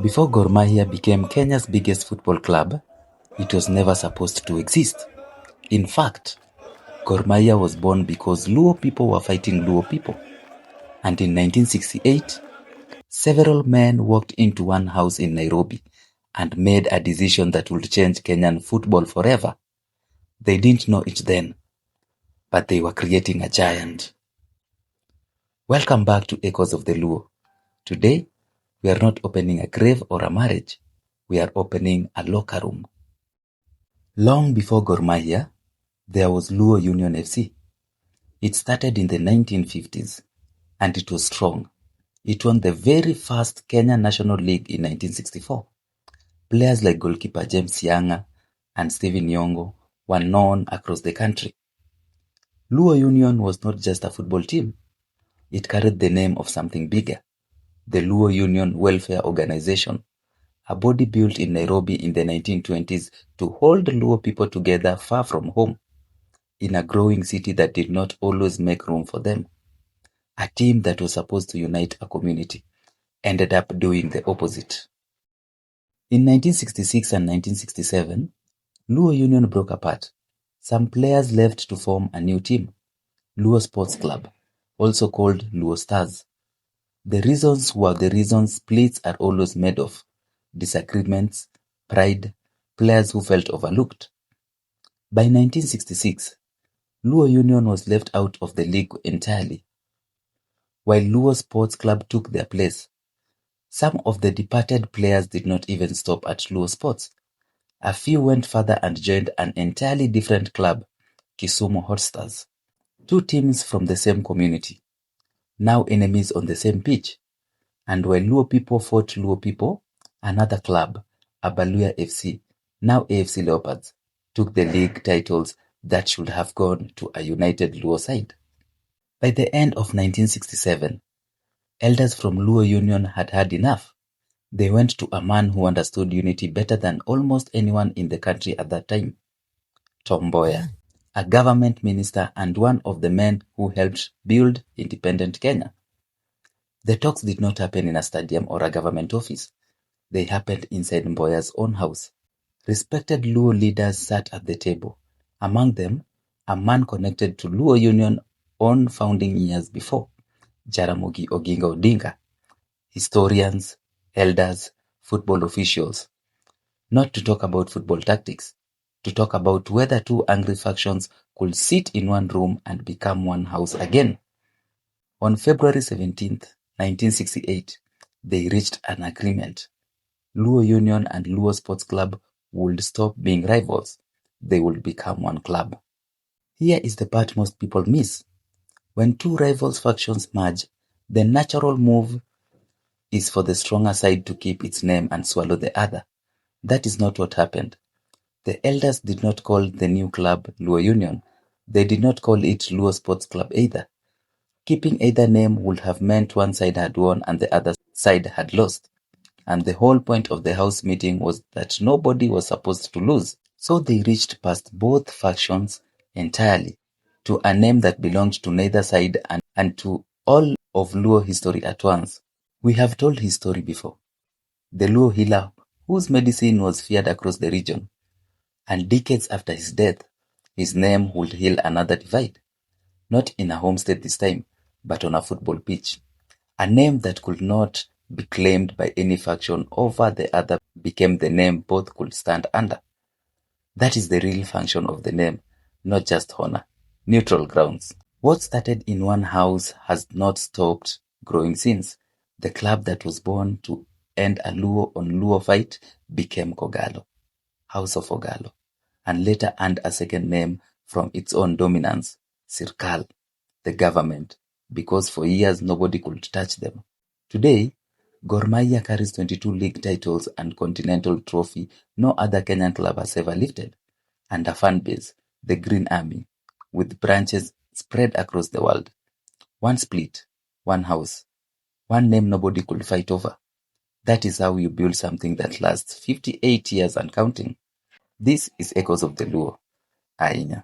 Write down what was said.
Before Gor Mahia became Kenya's biggest football club, it was never supposed to exist. In fact, Gor Mahia was born because Luo people were fighting Luo people. And in 1968, several men walked into one house in Nairobi and made a decision that would change Kenyan football forever. They didn't know it then, but they were creating a giant. Welcome back to Echoes of the Luo. Today, we are not opening a grave or a marriage. We are opening a locker room. Long before Gor Mahia, there was Luo Union FC. It started in the 1950s, and it was strong. It won the very first Kenya National League in 1964. Players like goalkeeper James Yanga and Stephen Yongo were known across the country. Luo Union was not just a football team. It carried the name of something bigger, the Luo Union Welfare Organization, a body built in Nairobi in the 1920s to hold Luo people together far from home, in a growing city that did not always make room for them. A team that was supposed to unite a community ended up doing the opposite. In 1966 and 1967, Luo Union broke apart. Some players left to form a new team, Luo Sports Club, also called Luo Stars. The reasons were the reasons splits are always made of: disagreements, pride, players who felt overlooked. By 1966, Luo Union was left out of the league entirely, while Luo Sports Club took their place. Some of the departed players did not even stop at Luo Sports. A few went further and joined an entirely different club, Kisumu Hotstars. Two teams from the same community, now enemies on the same pitch. And while Luo people fought Luo people, another club, Abaluya FC, now AFC Leopards, took the league titles that should have gone to a united Luo side. By the end of 1967, elders from Luo Union had had enough. They went to a man who understood unity better than almost anyone in the country at that time, Tom Mboya, a government minister and one of the men who helped build independent Kenya. The talks did not happen in a stadium or a government office. They happened inside Mboya's own house. Respected Luo leaders sat at the table. Among them, a man connected to Luo Union on founding years before, Jaramogi Oginga Odinga. Historians, elders, football officials. Not to talk about football tactics, to talk about whether two angry factions could sit in one room and become one house again. On February 17th, 1968, they reached an agreement. Luo Union and Luo Sports Club would stop being rivals. They would become one club. Here is the part most people miss. When two rivals factions merge, the natural move is for the stronger side to keep its name and swallow the other. That is not what happened. The elders did not call the new club Luo Union. They did not call it Luo Sports Club either. Keeping either name would have meant one side had won and the other side had lost. And the whole point of the house meeting was that nobody was supposed to lose. So they reached past both factions entirely to a name that belonged to neither side and to all of Luo history at once. We have told his story before. The Luo healer whose medicine was feared across the region. And decades after his death, his name would heal another divide. Not in a homestead this time, but on a football pitch. A name that could not be claimed by any faction over the other became the name both could stand under. That is the real function of the name, not just honor. Neutral grounds. What started in one house has not stopped growing since. The club that was born to end a Luo on Luo fight became Kogalo, House of Kogalo, and later earned a second name from its own dominance, Sirkal, the government, because for years nobody could touch them. Today, Gor Mahia carries 22 league titles and continental trophy no other Kenyan club has ever lifted, and a fan base, the Green Army, with branches spread across the world. One split, one house, one name nobody could fight over. That is how you build something that lasts 58 years and counting. This is Echoes of the Luo. Ainya.